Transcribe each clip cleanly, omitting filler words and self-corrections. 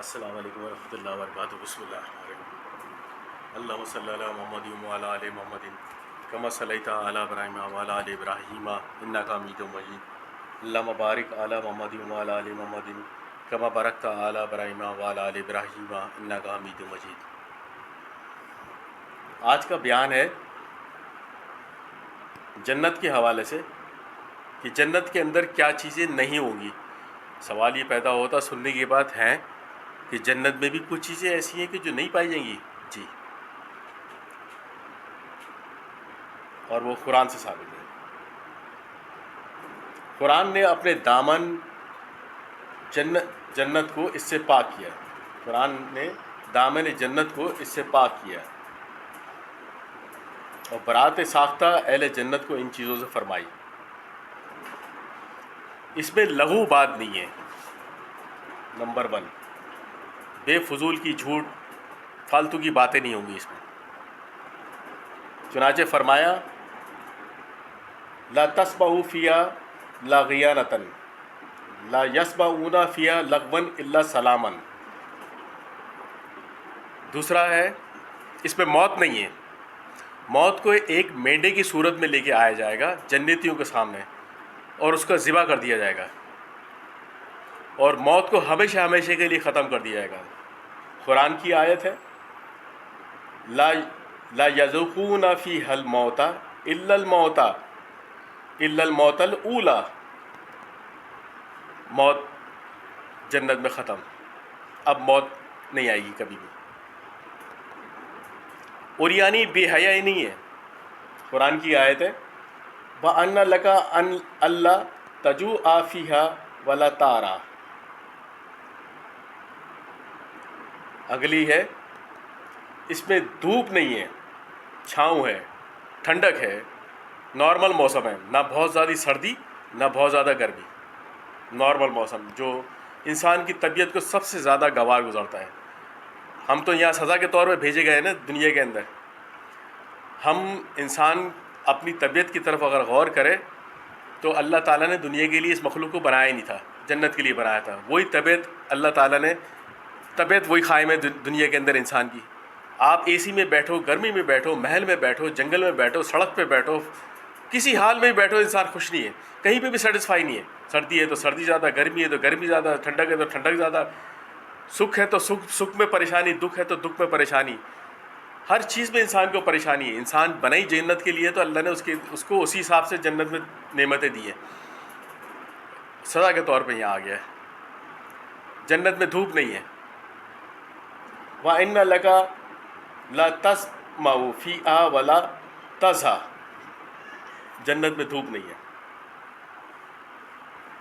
السلام علیکم ورحمۃ اللہ وبرکاتہ. بسم اللہ الرحمن الرحیم. اللہم صلی علی محمد وعلی آل محمد کما صلیت علی ابراہیم وعلی آل ابراہیم انک حمید مجید. اللہم بارک علی محمد وعلی آل محمد کما بارکت علی ابراہیم وعلی آل ابراہیم انک حمید مجید. آج کا بیان ہے جنت کے حوالے سے کہ جنت کے اندر کیا چیزیں نہیں ہوں گی. سوال یہ پیدا ہوتا سننے کے بعد ہیں کہ جنت میں بھی کچھ چیزیں ایسی ہیں کہ جو نہیں پائی جائیں گی. جی، اور وہ قرآن سے ثابت ہے. قرآن نے اپنے دامن جنت کو اس سے پاک کیا. قرآن نے دامن جنت کو اس سے پاک کیا اور برات ساختہ اہل جنت کو ان چیزوں سے فرمائی. اس میں لغو بات نہیں ہے. نمبر 1، بے فضول کی جھوٹ فالتو کی باتیں نہیں ہوں گی اس میں. چنانچہ فرمایا لا تسمعوا فیہا لاغیانۃ لا یسمعون فیہا لغوا الا سلاما. دوسرا ہے اس میں موت نہیں ہے. موت کو ایک مینڈے کی صورت میں لے کے آیا جائے گا جنتیوں کے سامنے اور اس کا ذبح کر دیا جائے گا اور موت کو ہمیشہ ہمیشہ کے لیے ختم کر دیا جائے گا. قرآن کی آیت ہے لا یذوقون فیہا الموت الا الموت الاولی. موت جنت میں ختم، اب موت نہیں آئے گی کبھی بھی. اور یعنی بے حیائی نہیں ہے. قرآن کی آیت ہے وَأَنَّ لَكَ أَنْ أَلَّا تَجُوعَ فِيهَا وَلَا تَعْرَىٰ. اگلی ہے اس میں دھوپ نہیں ہے، چھاؤں ہے، ٹھنڈک ہے، نارمل موسم ہے، نہ بہت زیادہ سردی نہ بہت زیادہ گرمی. نارمل موسم جو انسان کی طبیعت کو سب سے زیادہ گوار گزرتا ہے. ہم تو یہاں سزا کے طور پہ بھیجے گئے ہیں نا دنیا کے اندر. ہم انسان اپنی طبیعت کی طرف اگر غور کرے تو اللہ تعالیٰ نے دنیا کے لیے اس مخلوق کو بنایا ہی نہیں تھا، جنت کے لیے بنایا تھا. وہی طبیعت اللہ تعالیٰ نے طبیعت وہی قائم ہے دنیا کے اندر انسان کی. آپ اے سی میں بیٹھو، گرمی میں بیٹھو، محل میں بیٹھو، جنگل میں بیٹھو، سڑک پہ بیٹھو، کسی حال میں بھی بیٹھو انسان خوش نہیں ہے، کہیں پہ بھی سیٹسفائی نہیں ہے. سردی ہے تو سردی زیادہ، گرمی ہے تو گرمی زیادہ، ٹھنڈک ہے تو ٹھنڈک زیادہ، سکھ ہے تو سکھ میں پریشانی، دکھ ہے تو دکھ میں پریشانی. ہر چیز میں انسان کو پریشانی ہے. انسان بنائی جنت کے لیے تو اللہ نے اس کو اسی حساب سے جنت میں نعمتیں دی ہیں. سزا کے طور پہ یہاں آ گیا ہے. جنت میں دھوپ نہیں ہے. وَإِنَّ لَكَ لَا تَسْمَعُ فِيهَا وَلَا تَضْحَىٰ. جنت میں دھوپ نہیں ہے.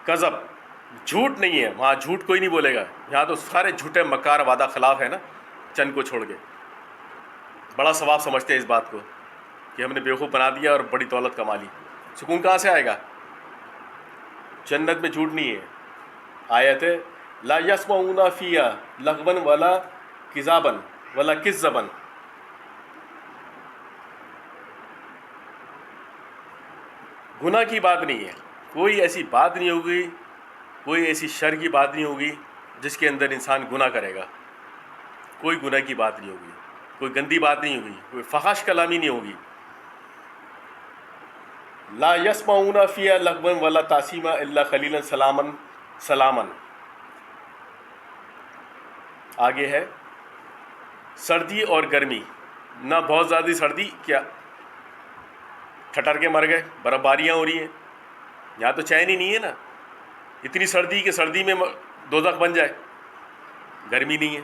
کذب، جھوٹ نہیں ہے. وہاں جھوٹ کوئی نہیں بولے گا. یہاں تو سارے جھوٹے مکار وعدہ خلاف ہے نا، چند کو چھوڑ کے. بڑا ثواب سمجھتے ہیں اس بات کو کہ ہم نے بیوقوف بنا دیا اور بڑی دولت کما لی. سکون کہاں سے آئے گا؟ جنت میں جھوٹ نہیں ہے. آیت ہے لا یسمعون فیہا لغوا ولا کذابا ولا کذبا. گناہ کی بات نہیں ہے. کوئی ایسی بات نہیں ہوگی، کوئی ایسی شر کی بات نہیں ہوگی جس کے اندر انسان گناہ کرے گا. کوئی گناہ کی بات نہیں ہوگی، کوئی گندی بات نہیں ہوگی، کوئی فحش کلامی نہیں ہوگی. لا یسمعون فیہا لغوا ولا تأثیما الا قلیلا سلاما سلاما. آگے ہے سردی اور گرمی، نہ بہت زیادہ سردی، کیا ٹھٹر کے مر گئے، برف باریاں ہو رہی ہیں. یہاں تو چین ہی نہیں ہے نا. اتنی سردی کہ سردی میں دوزخ بن جائے. گرمی نہیں ہے.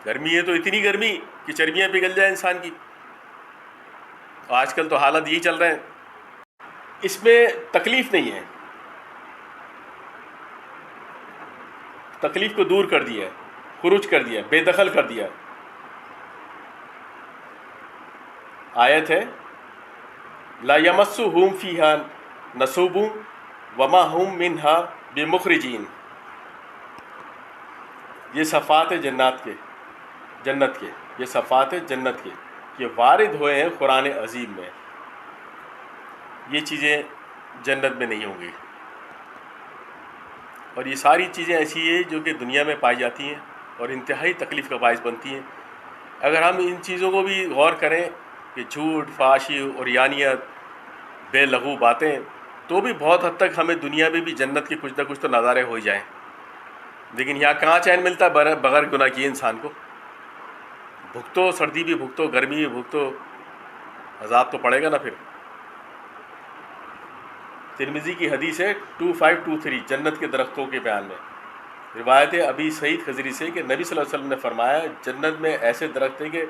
گرمی ہے تو اتنی گرمی کہ چربیاں پگھل جائیں انسان کی. آج کل تو حالت یہی چل رہے ہیں. اس میں تکلیف نہیں ہے. تکلیف کو دور کر دیا ہے، خروج کر دیا، بے دخل کر دیا. آیت ہے لا یمسہم فیہا نصب وما ہم منہا بمخرجین. یہ صفات ہے جنت کے، یہ صفات ہے جنت کے، یہ وارد ہوئے ہیں قرآن عظیم میں. یہ چیزیں جنت میں نہیں ہوں گی. اور یہ ساری چیزیں ایسی ہیں جو کہ دنیا میں پائی جاتی ہیں اور انتہائی تکلیف کا باعث بنتی ہیں. اگر ہم ان چیزوں کو بھی غور کریں کہ جھوٹ، فحاشی اور یانیت، بے لغو باتیں، تو بھی بہت حد تک ہمیں دنیا میں بھی جنت کے کچھ نہ کچھ تو نظارے ہو ہی جائیں. لیکن یہاں کہاں چین ملتا ہے بغیر گناہ کیے انسان کو؟ بھگتو، سردی بھی بھگتو، گرمی بھی بھگتو، عذاب تو پڑے گا نا پھر. ترمذی کی حدیث ہے 2523 جنت کے درختوں کے بیان میں. روایت ہے ابی سعید خضری سے کہ نبی صلی اللہ علیہ وسلم نے فرمایا جنت میں ایسے درخت ہیں کہ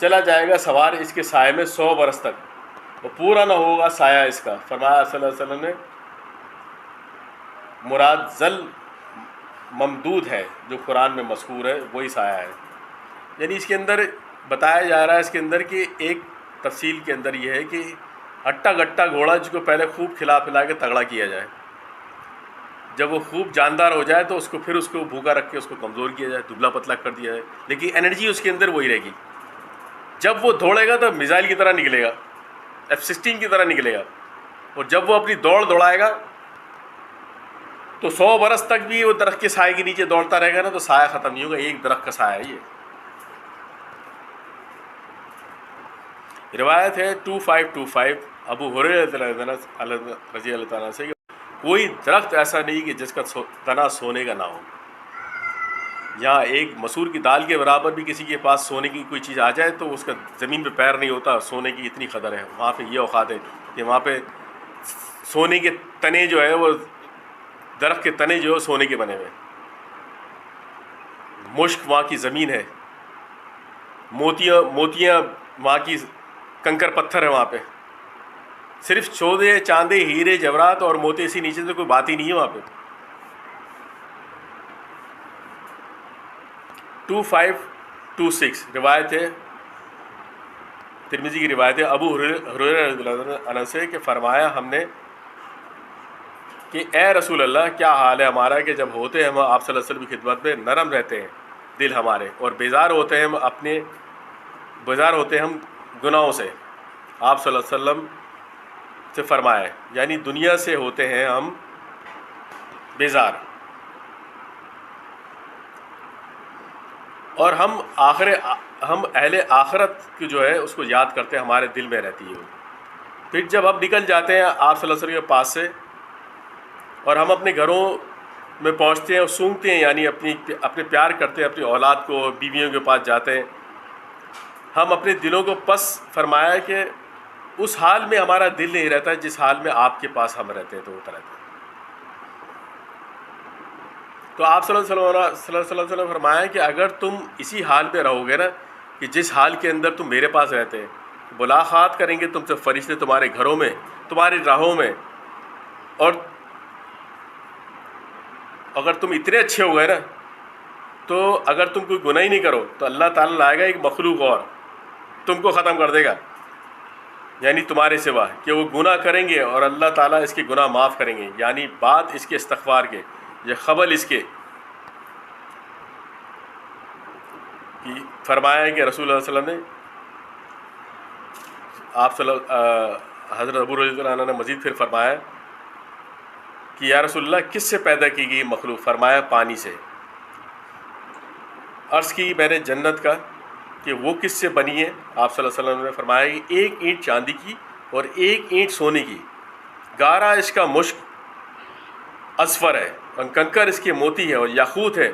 چلا جائے گا سوار اس کے سائے میں 100 برس تک اور پورا نہ ہوگا سایہ اس کا. فرمایا صلی اللہ علیہ وسلم نے مراد ذل ممدود ہے جو قرآن میں مذکور ہے، وہی سایہ ہے. یعنی اس کے اندر بتایا جا رہا ہے، اس کے اندر کہ ایک تفصیل کے اندر یہ ہے کہ ہٹا گٹا گھوڑا جس کو پہلے خوب کھلا پلا کے تگڑا کیا جائے، جب وہ خوب جاندار ہو جائے تو پھر اس کو بھوکا رکھ کے اس کو کمزور کیا جائے، دبلا پتلا کر دیا جائے، لیکن انرجی اس کے اندر وہی رہے گی. جب وہ دوڑے گا تو میزائل کی طرح نکلے گا، F-16 کی طرح نکلے گا. اور جب وہ اپنی دوڑائے گا تو 100 برس تک بھی وہ درخت کے سائے کے نیچے دوڑتا رہے گا نا، تو سایہ ختم نہیں ہوگا. ایک درخت کا سایہ ہے یہ. روایت ہے 2525 ابو ہریرہ رضی اللہ تعالیٰ سے کہ کوئی درخت ایسا نہیں کہ جس کا تنا سونے کا نہ ہو. یہاں ایک مسور کی دال کے برابر بھی کسی کے پاس سونے کی کوئی چیز آ جائے تو اس کا زمین پہ پیر نہیں ہوتا. سونے کی اتنی قدر ہے وہاں پہ. یہ اوقات ہے کہ وہاں پہ سونے کے تنے جو ہے وہ درخت کے تنے جو ہے سونے کے بنے ہوئے. مشک وہاں کی زمین ہے، موتیاں وہاں کی کنکر پتھر ہے. وہاں پہ صرف سونے، چاندی، ہیرے جواہرات اور موتی، اسی نیچے سے کوئی بات ہی نہیں ہے وہاں پہ. 2526 روایت ہے، ترمذی کی روایت ہے ابو ہریرہ رضی اللہ عنہ سے کہ فرمایا ہم نے کہ اے رسول اللہ کیا حال ہے ہمارا کہ جب ہوتے ہیں ہم آپ صلی اللہ علیہ وسلم کی خدمت میں نرم رہتے ہیں دل ہمارے، اور بیزار ہوتے ہیں ہم گناہوں سے. آپ صلی اللہ علیہ وسلم سے فرمایا یعنی دنیا سے ہوتے ہیں ہم بیزار، اور ہم اہل آخرت کی جو ہے اس کو یاد کرتے ہیں، ہمارے دل میں رہتی ہے. پھر جب ہم نکل جاتے ہیں آپ صلی اللہ علیہ وسلم کے پاس سے اور ہم اپنے گھروں میں پہنچتے ہیں اور سونگتے ہیں، یعنی اپنے پیار کرتے ہیں اپنی اولاد کو، بیویوں کے پاس جاتے ہیں، ہم اپنے دلوں کو پس فرمایا کہ اس حال میں ہمارا دل نہیں رہتا جس حال میں آپ کے پاس ہم رہتے ہیں تو ہوتا رہتا ہے. تو آپ صلی اللہ علیہ وسلم فرمایا کہ اگر تم اسی حال میں رہو گے نا کہ جس حال کے اندر تم میرے پاس رہتے ہیں، ملاقات کریں گے تم سے فرشتے تمہارے گھروں میں، تمہاری راہوں میں، اور اگر تم اتنے اچھے ہو گئے نا تو اگر تم کوئی گناہ ہی نہیں کرو تو اللہ تعالیٰ لائے گا ایک مخلوق اور تم کو ختم کر دے گا، یعنی تمہارے سوا، کہ وہ گناہ کریں گے اور اللہ تعالیٰ اس کے گناہ معاف کریں گے. یعنی بات اس کے استغفار کے، یہ خبل اس کے کہ فرمایا کہ رسول اللہ صلی اللہ علیہ وسلم نے حضرت ابو رضی اللہ عنہ نے مزید پھر فرمایا کہ یا رسول اللہ کس سے پیدا کی گئی مخلوق؟ فرمایا پانی سے. عرض کی میں نے جنت کا کہ وہ کس سے بنی ہے؟ آپ صلی اللہ علیہ وسلم نے فرمایا کہ ایک اینٹ چاندی کی اور ایک اینٹ سونے کی، گارا اس کا مشک اصفر ہے، اور کنکر اس کے موتی ہے اور یاقوت ہے،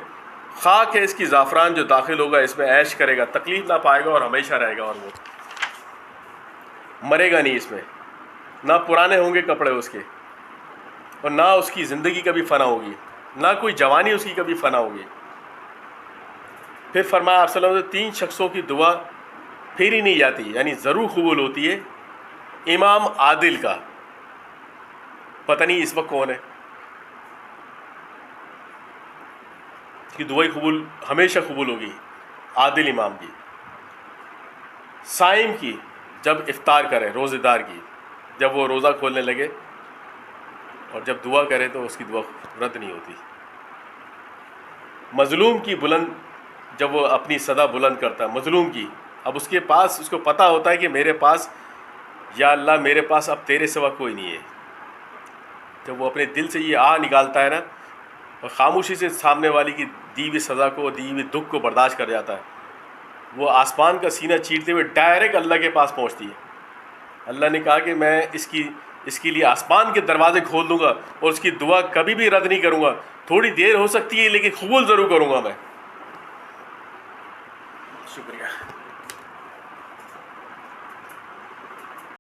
خاک ہے اس کی زعفران، جو داخل ہوگا اس میں عیش کرے گا، تکلیف نہ پائے گا اور ہمیشہ رہے گا، اور وہ مرے گا نہیں. اس میں نہ پرانے ہوں گے کپڑے اس کے، اور نہ اس کی زندگی کبھی فنا ہوگی، نہ کوئی جوانی اس کی کبھی فنا ہوگی. پھر فرمایا آپ صلی اللہ علیہ وسلم 3 شخصوں کی دعا پھر ہی نہیں جاتی، یعنی ضرور قبول ہوتی ہے. امام عادل کا، پتہ نہیں اس وقت کون ہے، اس کی دعائیں قبول ہمیشہ قبول ہوگی، عادل امام کی. صائم کی، جب افطار کرے، روزے دار کی، جب وہ روزہ کھولنے لگے اور جب دعا کرے تو اس کی دعا رد نہیں ہوتی. مظلوم کی بلند، جب وہ اپنی صدا بلند کرتا ہے مظلوم کی، اب اس کے پاس، اس کو پتہ ہوتا ہے کہ میرے پاس، یا اللہ میرے پاس اب تیرے سوا کوئی نہیں ہے. جب وہ اپنے دل سے یہ نکالتا ہے نا اور خاموشی سے سامنے والی کی دی ہوئی سزا کو, دی ہوئی دکھ کو برداشت کر جاتا ہے, وہ آسمان کا سینہ چیرتے ہوئے ڈائریکٹ اللہ کے پاس پہنچتی ہے. اللہ نے کہا کہ میں اس کے لیے آسمان کے دروازے کھول دوں گا اور اس کی دعا کبھی بھی رد نہیں کروں گا. تھوڑی دیر ہو سکتی ہے لیکن قبول ضرور کروں گا میں. شکریہ.